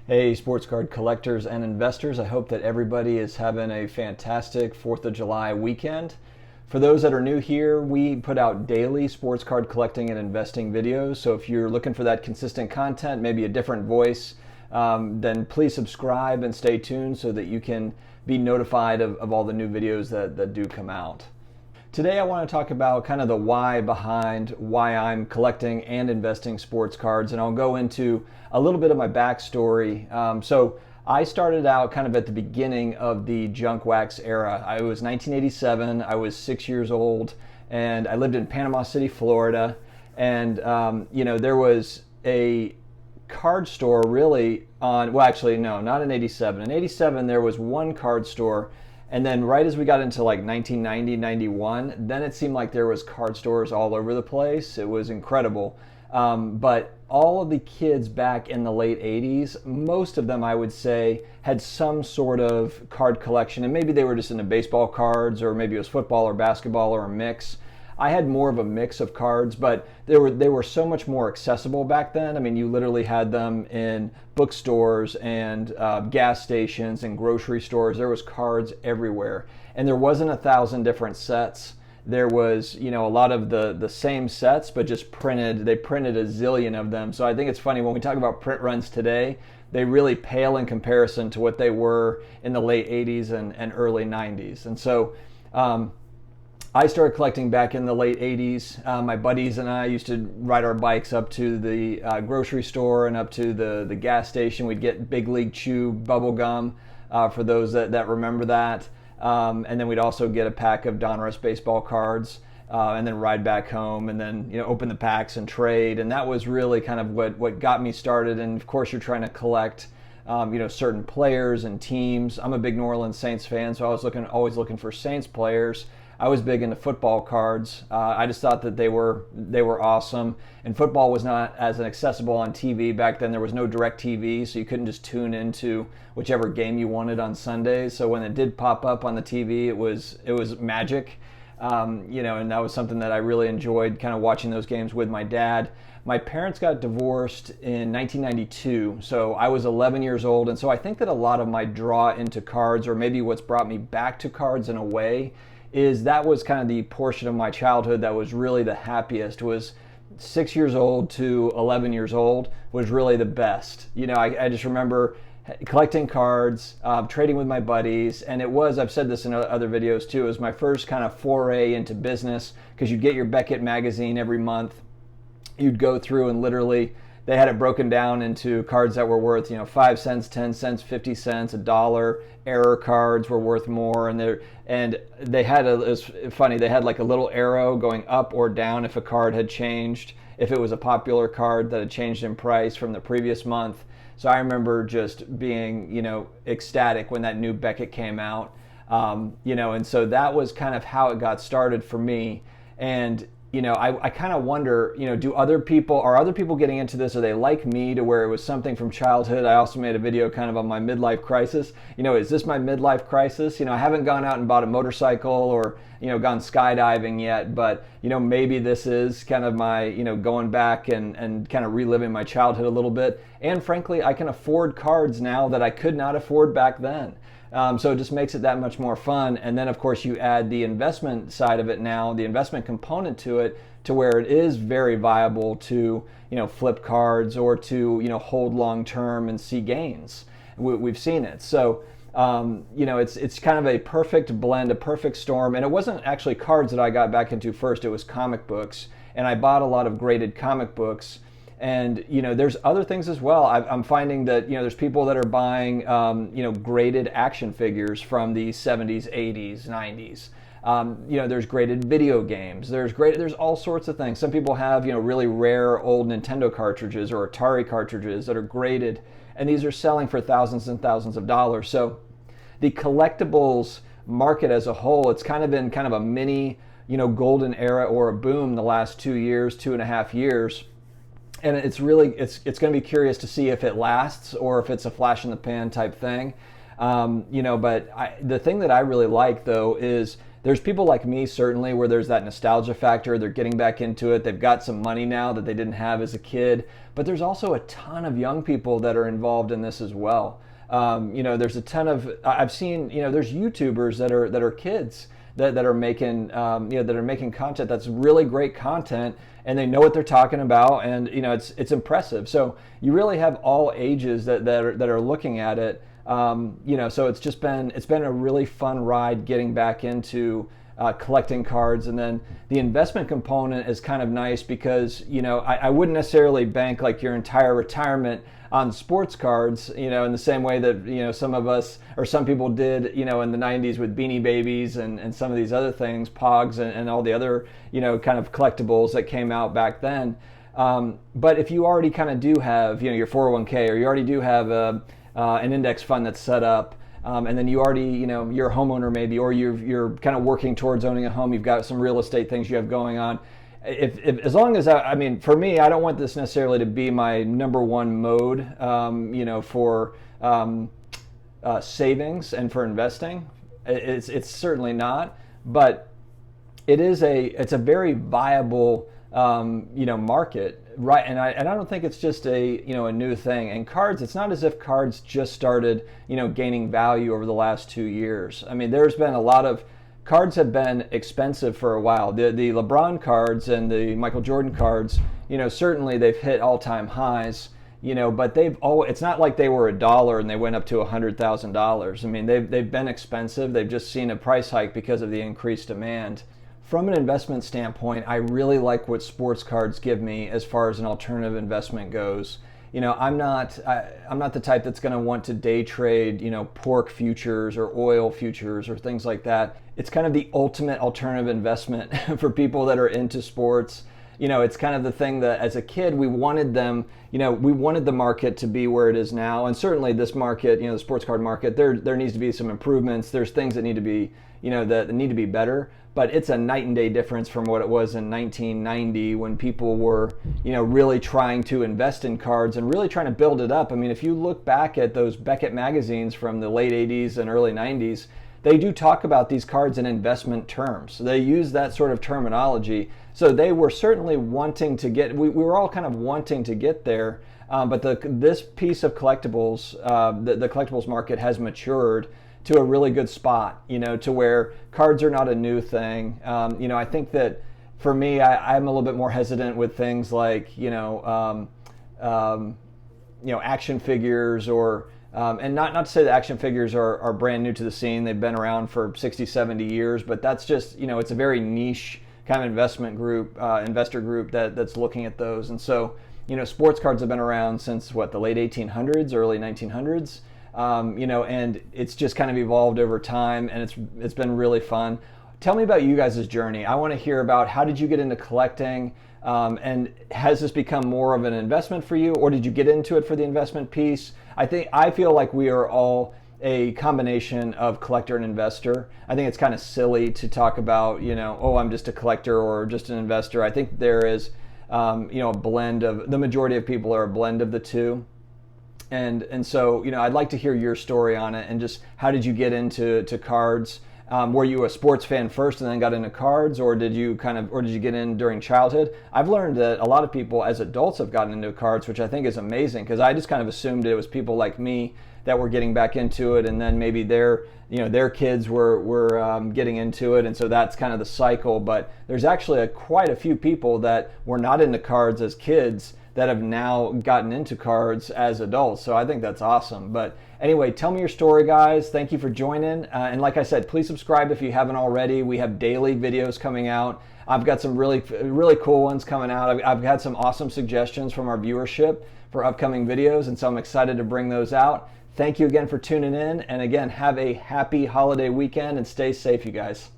Hey, sports card collectors and investors. I hope that everybody is having a fantastic 4th of July weekend. For those that are new here, we put out daily sports card collecting and investing videos. So if you're looking for that consistent content, maybe a different voice, then please subscribe and stay tuned so that you can be notified of all the new videos that do come out. Today I want to talk about kind of the why behind why I'm collecting and investing sports cards, and I'll go into a little bit of my backstory. So I started out kind of at the beginning of the junk wax era. I was 1987, I was 6 years old, and I lived in Panama City, Florida, and there was a card store really on, well actually no, not in 87. In 87 there was one card store. And then right as we got into like 1990, 91, then it seemed like there was card stores all over the place. It was incredible. But all of the kids back in the late 80s, most of them I would say had some sort of card collection. And maybe they were just into baseball cards, or maybe it was football or basketball or a mix. I had more of a mix of cards, but they were so much more accessible back then. I mean, you literally had them in bookstores and gas stations and grocery stores. There was cards everywhere, and there wasn't 1,000 different sets. There was, a lot of the same sets, but just printed. They printed a zillion of them. So I think it's funny when we talk about print runs today, they really pale in comparison to what they were in the late 80s and early 90s. And so I started collecting back in the late 80s. My buddies and I used to ride our bikes up to the grocery store and up to the gas station. We'd get Big League Chew bubble gum for those that remember that. And then we'd also get a pack of Donruss baseball cards and then ride back home and then open the packs and trade. And that was really kind of what got me started. And of course you're trying to collect certain players and teams. I'm a big New Orleans Saints fan, so I was always looking for Saints players. I was big into football cards. I just thought that they were awesome. And football was not as accessible on TV back then. There was no direct TV, so you couldn't just tune into whichever game you wanted on Sundays. So when it did pop up on the TV, it was magic. And that was something that I really enjoyed, kind of watching those games with my dad. My parents got divorced in 1992, so I was 11 years old. And so I think that a lot of my draw into cards, or maybe what's brought me back to cards in a way, is that was kind of the portion of my childhood that was really the happiest. Was 6 years old to 11 years old was really the best. I just remember collecting cards, trading with my buddies, and I've said this in other videos too, it was my first kind of foray into business, because you'd get your Beckett magazine every month. You'd go through and literally they had it broken down into cards that were worth 5 cents, 10 cents, 50 cents, $1. Error cards were worth more, and they had it was funny, they had like a little arrow going up or down if a card had changed, if it was a popular card that had changed in price from the previous month. So I remember just being ecstatic when that new Beckett came out, and so that was kind of how it got started for me. And I kind of wonder, are other people getting into this? Are they like me, to where it was something from childhood? I also made a video kind of on my midlife crisis. Is this my midlife crisis? I haven't gone out and bought a motorcycle or, gone skydiving yet, but, maybe this is kind of my, going back and kind of reliving my childhood a little bit. And frankly, I can afford cards now that I could not afford back then. So it just makes it that much more fun. And then of course you add the investment side of it now, the investment component to it, to where it is very viable to flip cards or to hold long term and see gains. We've seen it. So it's kind of a perfect blend, a perfect storm. And it wasn't actually cards that I got back into first, it was comic books. And I bought a lot of graded comic books. And there's other things as well. I'm finding that there's people that are buying graded action figures from the 70s, 80s, 90s. There's graded video games. There's all sorts of things. Some people have really rare old Nintendo cartridges or Atari cartridges that are graded, and these are selling for thousands and thousands of dollars. So the collectibles market as a whole, it's kind of been kind of a mini golden era or a boom the last 2 years, 2.5 years. And it's going to be curious to see if it lasts or if it's a flash in the pan type thing. But the thing that I really like though is there's people like me, certainly, where there's that nostalgia factor. They're getting back into it. They've got some money now that they didn't have as a kid. But there's also a ton of young people that are involved in this as well. There's a ton of, I've seen, there's YouTubers that are kids that are making, that are making content that's really great content, and they know what they're talking about, and it's impressive. So you really have all ages that are looking at it. So it's been a really fun ride getting back into collecting cards. And then the investment component is kind of nice because I wouldn't necessarily bank like your entire retirement on sports cards, in the same way that some of us or some people did in the 90s with Beanie Babies and some of these other things, Pogs and all the other kind of collectibles that came out back then. But if you already kind of do have your 401k, or you already do have an index fund that's set up, and then you already you're a homeowner maybe, or you're kind of working towards owning a home, you've got some real estate things you have going on. If as long as for me, I don't want this necessarily to be my number one mode, for savings and for investing. It's certainly not, but it's a very viable market, right? And I don't think it's just a new thing. And cards, it's not as if cards just started gaining value over the last 2 years. I mean, there's been a lot of cards have been expensive for a while. The LeBron cards and the Michael Jordan cards, certainly they've hit all-time highs, but it's not like they were $1 and they went up to $100,000. I mean, they've been expensive. They've just seen a price hike because of the increased demand. From an investment standpoint, I really like what sports cards give me as far as an alternative investment goes. I'm not the type that's going to want to day trade, pork futures or oil futures or things like that. It's kind of the ultimate alternative investment for people that are into sports. It's kind of the thing that as a kid we wanted we wanted the market to be where it is now, and certainly this market, the sports card market, there needs to be some improvements. There's things that need to be, that need to be better. But it's a night and day difference from what it was in 1990 when people were, really trying to invest in cards and really trying to build it up. I mean, if you look back at those Beckett magazines from the late 80s and early 90s, they do talk about these cards in investment terms. They use that sort of terminology. So they were certainly wanting to get, we were all kind of wanting to get there. But this piece of collectibles, the collectibles market has matured to a really good spot, to where cards are not a new thing. I think that for me, I'm a little bit more hesitant with things like, action figures, or, and not to say that action figures are brand new to the scene. They've been around for 60, 70 years, but that's just, it's a very niche kind of investor group that's looking at those. And so, sports cards have been around since the late 1800s, early 1900s. And it's just kind of evolved over time, and it's been really fun. Tell me about you guys' journey. I want to hear about how did you get into collecting, and has this become more of an investment for you, or did you get into it for the investment piece? I feel like we are all a combination of collector and investor. I think it's kind of silly to talk about, I'm just a collector or just an investor. I think there is, a blend of, the majority of people are a blend of the two. And so, I'd like to hear your story on it, and just how did you get into cards? Were you a sports fan first and then got into cards, or did you get in during childhood? I've learned that a lot of people as adults have gotten into cards, which I think is amazing, because I just kind of assumed it was people like me that were getting back into it, and then maybe their kids were getting into it, and so that's kind of the cycle. But there's actually quite a few people that were not into cards as kids that have now gotten into cards as adults. So I think that's awesome. But anyway, tell me your story, guys. Thank you for joining. And like I said, please subscribe if you haven't already. We have daily videos coming out. I've got some really, really cool ones coming out. I've had some awesome suggestions from our viewership for upcoming videos, and so I'm excited to bring those out. Thank you again for tuning in. And again, have a happy holiday weekend and stay safe, you guys.